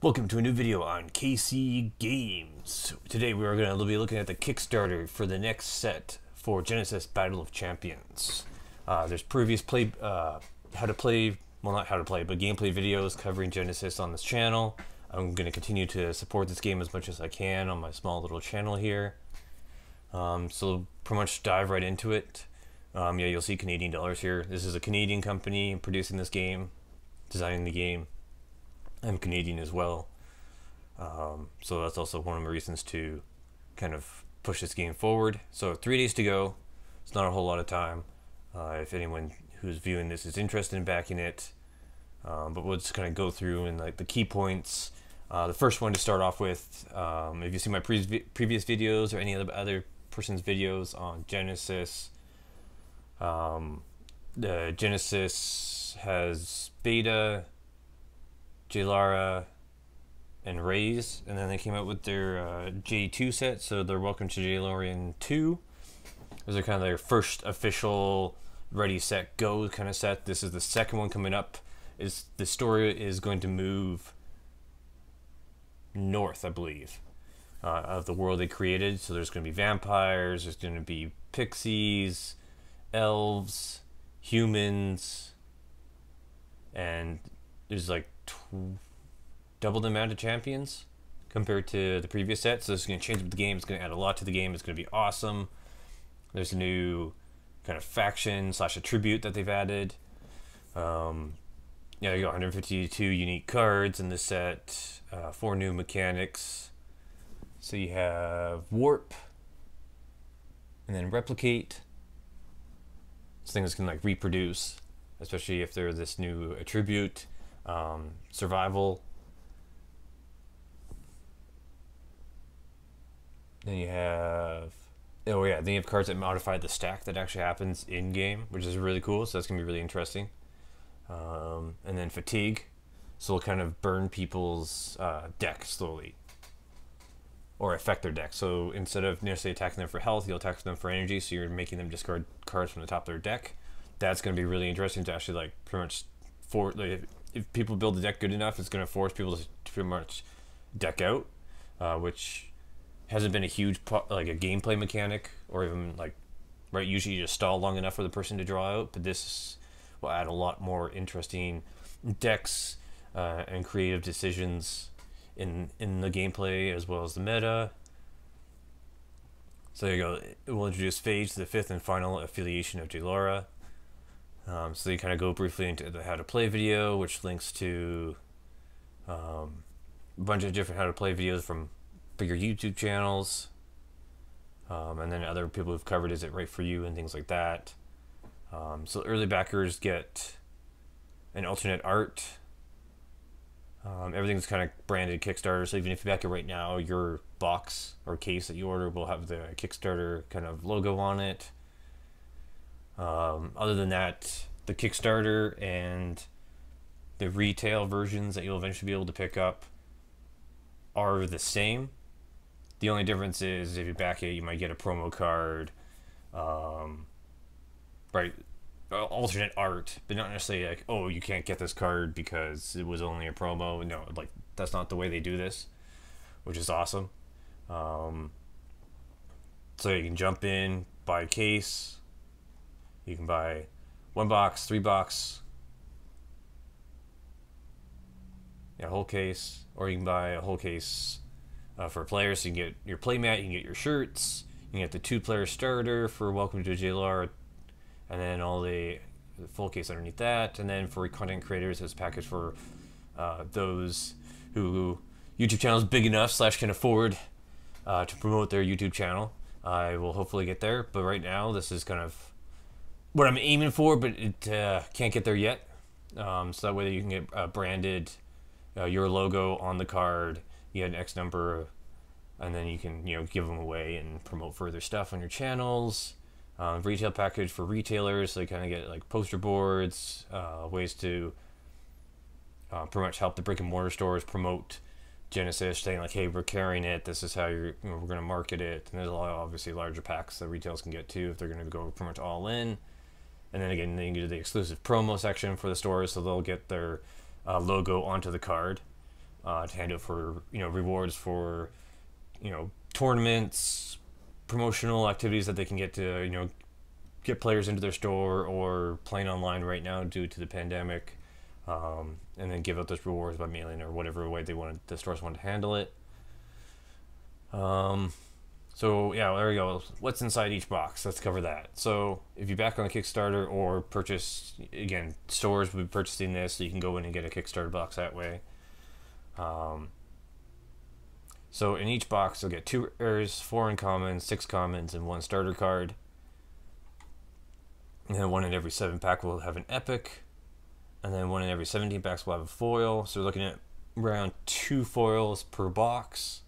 Welcome to a new video on KC Games. Today we are going to be looking at the Kickstarter for the next set for Genesis Battle of Champions. There's previous not how to play, but gameplay videos covering Genesis on this channel. I'm going to continue to support this game as much as I can on my small little channel here. So pretty much dive right into it. Yeah, you'll see Canadian dollars here. This is a Canadian company producing this game, designing the game. I'm Canadian as well, so that's also one of the reasons to kind of push this game forward. So 3 days to go. It's not a whole lot of time. If anyone who's viewing this is interested in backing it, but we'll just kind of go through and like the key points. The first one to start off with, if you see my previous videos or any other person's videos on Genesis, the Genesis has beta, J-Lara, and Raze, and then they came out with their J2 set, so they're Welcome to J-Larian 2. Those are kind of their first official ready, set, go kind of set. This is the second one coming up. The story is going to move north, I believe, of the world they created. So there's going to be vampires, there's going to be pixies, elves, humans, and there's like double the amount of champions compared to the previous set. So this is going to change up the game. It's going to add a lot to the game. It's going to be awesome. There's a new kind of faction / attribute that they've added. Yeah, you got 152 unique cards in this set, 4 new mechanics. So you have warp, and then replicate. This thing is going to like reproduce, especially if they're this new attribute. Survival. Then you have, oh yeah, then you have cards that modify the stack that actually happens in game, which is really cool. So that's gonna be really interesting. And then fatigue, so it'll kind of burn people's deck slowly, or affect their deck. So instead of necessarily attacking them for health, you'll attack them for energy. So you're making them discard cards from the top of their deck. That's gonna be really interesting to actually like pretty much if people build the deck good enough, it's going to force people to pretty much deck out, which hasn't been a huge like a gameplay mechanic, or even like, right, usually you just stall long enough for the person to draw out, but this will add a lot more interesting decks and creative decisions in the gameplay as well as the meta. So there you go. It will introduce Phage, the 5th and final affiliation of J-Lara. So you kind of go briefly into the how to play video, which links to a bunch of different how to play videos from bigger YouTube channels, and then other people who've covered Is It Right For You and things like that. So early backers get an alternate art. Everything's kind of branded Kickstarter, so even if you back it right now, your box or case that you order will have the Kickstarter kind of logo on it. Other than that, the Kickstarter and the retail versions that you'll eventually be able to pick up are the same. The only difference is if you back it, you might get a promo card, right, alternate art, but not necessarily like, oh, you can't get this card because it was only a promo. No, like that's not the way they do this, which is awesome. So you can jump in, buy a case. You can buy 1 box, 3 box, a whole case, or you can buy a whole case for a player. So you can get your playmat, you can get your shirts, you can get the 2-player starter for Welcome to J-Lara, and then all the full case underneath that. And then for content creators, there's a package for those who YouTube channel is big enough / can afford to promote their YouTube channel. I will hopefully get there, but right now this is kind of what I'm aiming for, but it can't get there yet. So that way you can get branded your logo on the card. You get an X number, and then you can give them away and promote further stuff on your channels. Retail package for retailers, so you kind of get like poster boards, ways to pretty much help the brick and mortar stores promote Genesis, saying like, hey, we're carrying it. This is how we're going to market it. And there's a lot of obviously larger packs that retailers can get too if they're going to go pretty much all in. And then again, they can do the exclusive promo section for the stores, so they'll get their logo onto the card. to hand out for rewards for tournaments, promotional activities that they can get to get players into their store or playing online right now due to the pandemic, and then give out those rewards by mailing or whatever way the stores want to handle it. So yeah, there we go. What's inside each box? Let's cover that. So if you back on the Kickstarter or purchase, again, stores will be purchasing this, so you can go in and get a Kickstarter box that way. So in each box, you'll get 2 rares, 4 uncommons, 6 commons, and 1 starter card. And then 1 in every 7 pack will have an epic. And then 1 in every 17 packs will have a foil. So we're looking at around 2 foils per box.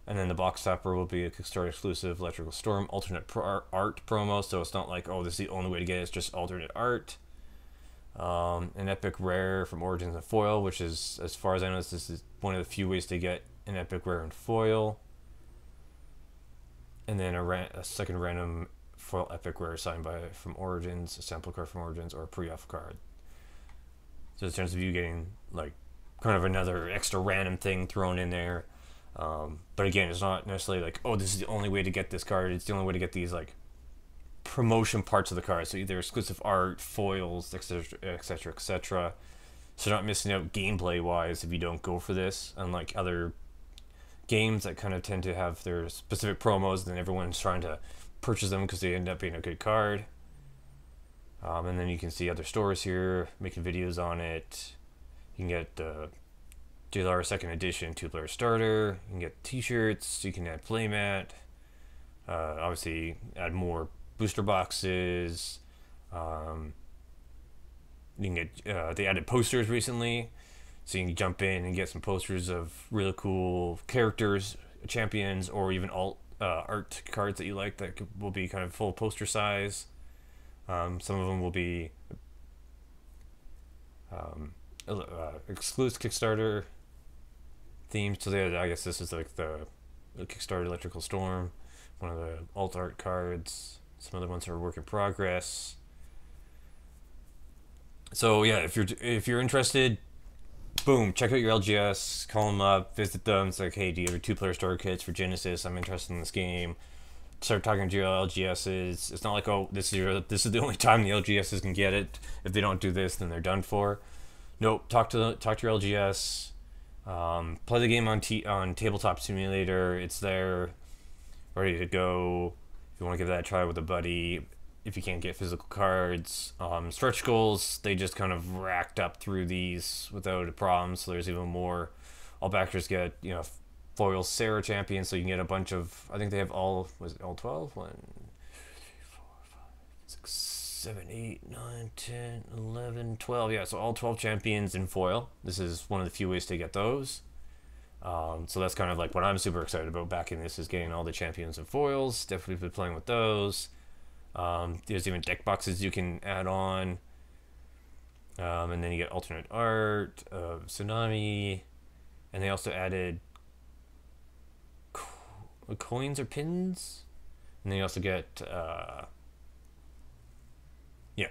And then the box topper will be a Kickstarter exclusive Electrical Storm alternate art promo. So it's not like, oh, this is the only way to get it. It's just alternate art. An epic rare from Origins and foil, which is, as far as I know, this is one of the few ways to get an epic rare and foil. And then a second random foil epic rare signed from Origins, a sample card from Origins, or a pre-off card. So in terms of you getting like kind of another extra random thing thrown in there. But again, it's not necessarily like, oh, this is the only way to get this card. It's the only way to get these like promotion parts of the card. So either exclusive art, foils, etc., etc., etc. So not missing out gameplay wise if you don't go for this, unlike other games that kind of tend to have their specific promos, and then everyone's trying to purchase them because they end up being a good card. And then you can see other stores here making videos on it. You can get the JLR second edition 2-player starter. You can get t-shirts. You can add playmat. Obviously add more booster boxes. You can get they added posters recently, so you can jump in and get some posters of really cool characters, champions, or even art cards that you like that will be kind of full poster size. Some of them will be exclusive Kickstarter themes. So I guess this is like the Kickstarter Electrical Storm, one of the alt art cards. Some other ones are work in progress. So yeah, if you're interested, boom, check out your LGS, call them up, visit them. It's like, hey, do you have your 2-player starter kits for Genesis? I'm interested in this game. Start talking to your LGSs. It's not like, oh, this is the only time the LGSs can get it. If they don't do this, then they're done for. Nope. Talk to your LGS. Play the game on Tabletop Simulator. It's there, ready to go. If you want to give that a try with a buddy. If you can't get physical cards, stretch goals, they just kind of racked up through these without a problem. So there's even more. All backers get foil Sarah champions, so you can get a bunch of, I think they have all 12? 1, 2, 3, 4, 5, 6, 7, 8, 9, 10, 11, 12. Yeah, so all 12 champions in foil. This is one of the few ways to get those. So that's kind of like what I'm super excited about backing this, is getting all the champions and foils. Definitely been playing with those. There's even deck boxes you can add on. And then you get alternate art, Tsunami, and they also added coins or pins, and then you also get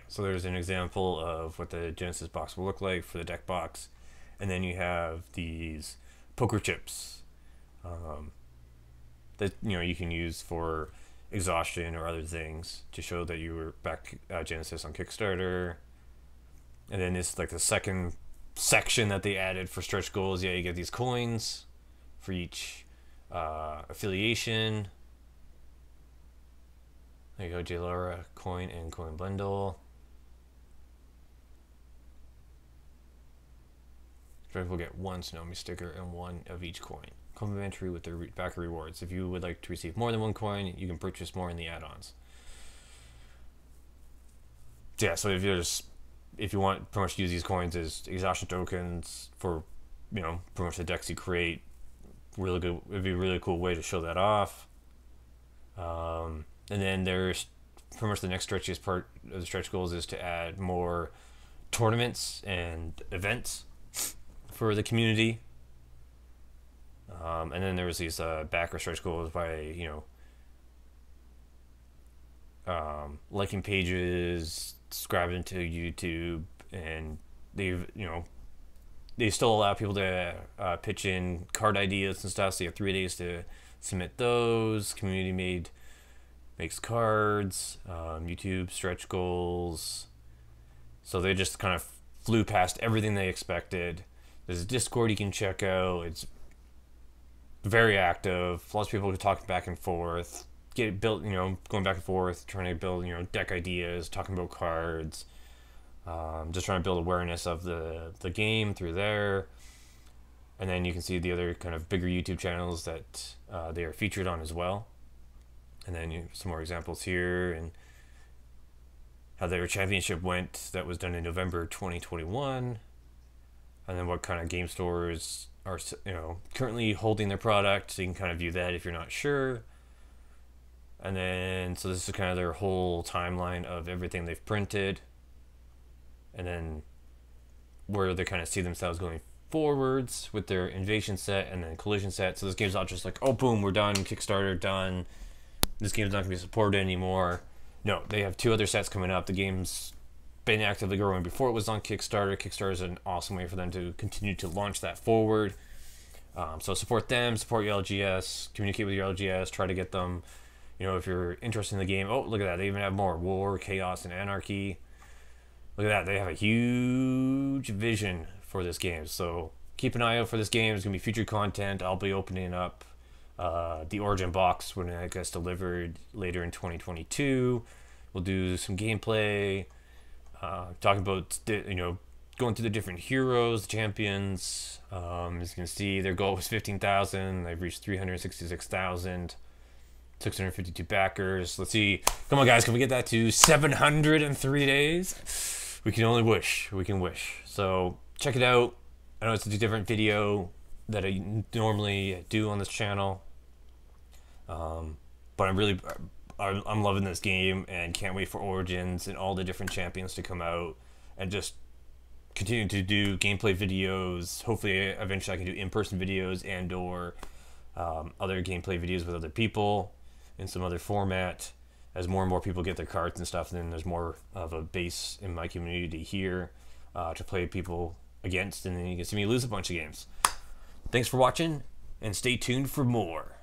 so there's an example of what the Genesis box will look like for the deck box. And then you have these poker chips that you can use for exhaustion or other things to show that you were back Genesis on Kickstarter. And then it's like the second section that they added for stretch goals. Yeah, you get these coins for each affiliation. There you go, J. Laura coin and coin bundle. Stripe will get 1 Tsunami sticker and 1 of each coin, complimentary with their backer rewards. If you would like to receive more than 1 coin, you can purchase more in the add-ons. Yeah, so if you want pretty much to use these coins as exhaustion tokens for pretty much the decks you create, really good. It'd be a really cool way to show that off. And then there's pretty much the next stretchiest part of the stretch goals is to add more tournaments and events for the community. And then there's these backer stretch goals by liking pages, subscribing to YouTube, and they've they still allow people to pitch in card ideas and stuff. So you have 3 days to submit those. Community made makes cards. YouTube stretch goals. So they just kind of flew past everything they expected. There's a Discord you can check out. It's very active. Lots of people are talking back and forth, get it built, going back and forth, trying to build, deck ideas, talking about cards, just trying to build awareness of the game through there. And then you can see the other kind of bigger YouTube channels that they are featured on as well. And then some more examples here and how their championship went. That was done in November 2021. And then what kind of game stores are currently holding their product, so you can kind of view that if you're not sure. And then so this is kind of their whole timeline of everything they've printed, and then where they kind of see themselves going forwards with their invasion set and then collision set. So this game's not just like, oh boom, we're done, Kickstarter done, this game's not gonna be supported anymore. No, they have 2 other sets coming up. The game's been actively growing before it was on Kickstarter. Kickstarter is an awesome way for them to continue to launch that forward. So support them, support your LGS, communicate with your LGS, try to get them, if you're interested in the game. Oh, look at that. They even have more war, chaos, and anarchy. Look at that. They have a huge vision for this game. So keep an eye out for this game. There's going to be future content. I'll be opening up the Origin box when it gets delivered later in 2022. We'll do some gameplay. Talking about, going through the different heroes, the champions. As you can see, their goal was 15,000. They've reached 366,000. 652 backers. Let's see. Come on, guys. Can we get that to 700 in 3 days? We can only wish. We can wish. So check it out. I know it's a different video that I normally do on this channel. But I'm loving this game and can't wait for Origins and all the different champions to come out and just continue to do gameplay videos. Hopefully eventually I can do in-person videos and or other gameplay videos with other people in some other format as more and more people get their cards and stuff. And then there's more of a base in my community here to play people against, and then you can see me lose a bunch of games. Thanks for watching and stay tuned for more.